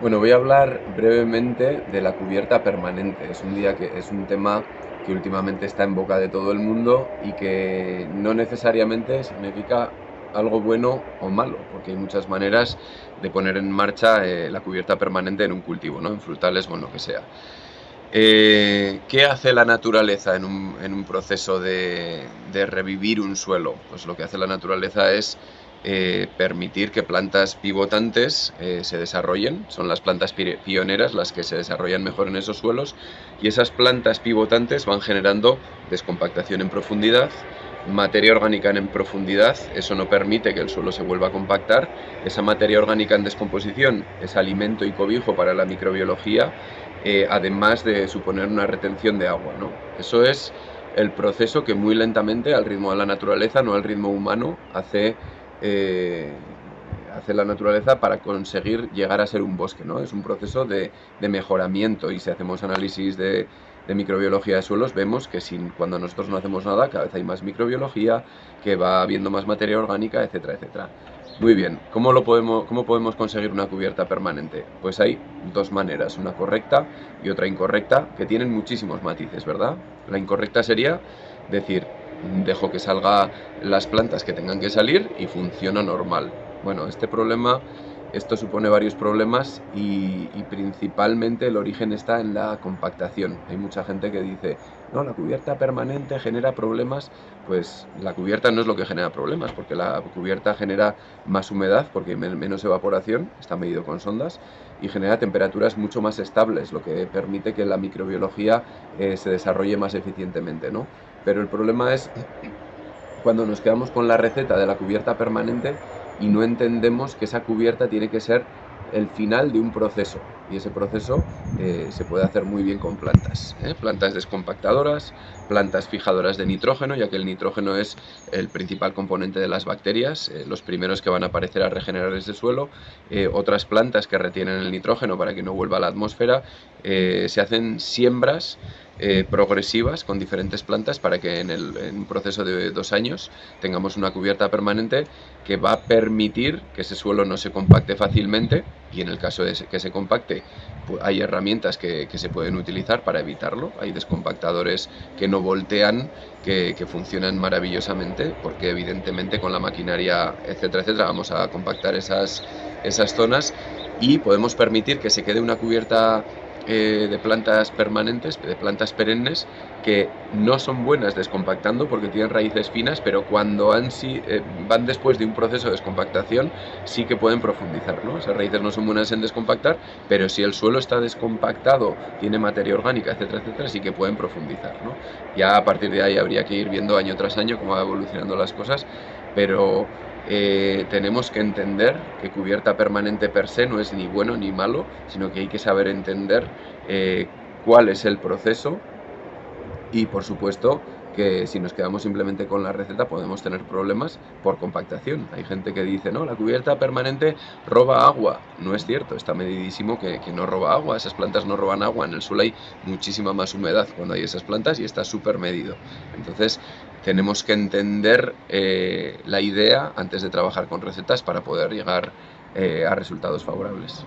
Bueno, voy a hablar brevemente de la cubierta permanente. Es un tema que últimamente está en boca de todo el mundo y que no necesariamente significa algo bueno o malo, porque hay muchas maneras de poner en marcha la cubierta permanente en un cultivo, ¿no? En frutales o en lo que sea. ¿Qué hace la naturaleza en un proceso de revivir un suelo? Pues lo que hace la naturaleza es permitir que plantas pivotantes se desarrollen. Son las plantas pioneras las que se desarrollan mejor en esos suelos, y esas plantas pivotantes van generando descompactación en profundidad, materia orgánica en profundidad. Eso no permite que el suelo se vuelva a compactar. Esa materia orgánica en descomposición es alimento y cobijo para la microbiología, además de suponer una retención de agua, ¿no? Eso es el proceso que muy lentamente, al ritmo de la naturaleza, no al ritmo humano, eh, hace la naturaleza para conseguir llegar a ser un bosque, ¿no? Es un proceso de mejoramiento, y si hacemos análisis de microbiología de suelos, vemos que cuando nosotros no hacemos nada, cada vez hay más microbiología, que va habiendo más materia orgánica, etcétera, etcétera. Muy bien, ¿cómo podemos conseguir una cubierta permanente? Pues hay dos maneras, una correcta y otra incorrecta, que tienen muchísimos matices, ¿verdad? La incorrecta sería decir, dejo que salgan las plantas que tengan que salir y funciona normal. Bueno, esto supone varios problemas, y principalmente el origen está en la compactación. Hay mucha gente que dice, no, la cubierta permanente genera problemas. Pues la cubierta no es lo que genera problemas, porque la cubierta genera más humedad, porque hay menos evaporación, está medido con sondas, y genera temperaturas mucho más estables, lo que permite que la microbiología se desarrolle más eficientemente, ¿no? Pero el problema es cuando nos quedamos con la receta de la cubierta permanente y no entendemos que esa cubierta tiene que ser el final de un proceso, y ese proceso se puede hacer muy bien con plantas, plantas descompactadoras, plantas fijadoras de nitrógeno, ya que el nitrógeno es el principal componente de las bacterias, los primeros que van a aparecer a regenerar ese suelo, otras plantas que retienen el nitrógeno para que no vuelva a la atmósfera. Se hacen siembras progresivas con diferentes plantas para que en un proceso de 2 años tengamos una cubierta permanente que va a permitir que ese suelo no se compacte fácilmente, y en el caso de que se compacte, pues hay herramientas que se pueden utilizar para evitarlo. Hay descompactadores que no voltean, que funcionan maravillosamente, porque evidentemente con la maquinaria, etcétera, etcétera, vamos a compactar esas zonas, y podemos permitir que se quede una cubierta de plantas permanentes, de plantas perennes, que no son buenas descompactando porque tienen raíces finas, pero cuando van después de un proceso de descompactación, sí que pueden profundizar, ¿no? Esas raíces no son buenas en descompactar, pero si el suelo está descompactado, tiene materia orgánica, etcétera, etcétera, sí que pueden profundizar, ¿no? Ya a partir de ahí habría que ir viendo año tras año cómo va evolucionando las cosas, pero tenemos que entender que cubierta permanente per se no es ni bueno ni malo, sino que hay que saber entender cuál es el proceso, y por supuesto que si nos quedamos simplemente con la receta podemos tener problemas por compactación. Hay gente que dice, no, la cubierta permanente roba agua. No es cierto, está medidísimo que no roba agua. Esas plantas no roban agua, en el suelo hay muchísima más humedad cuando hay esas plantas, y está súper medido. Entonces tenemos que entender la idea antes de trabajar con recetas para poder llegar a resultados favorables.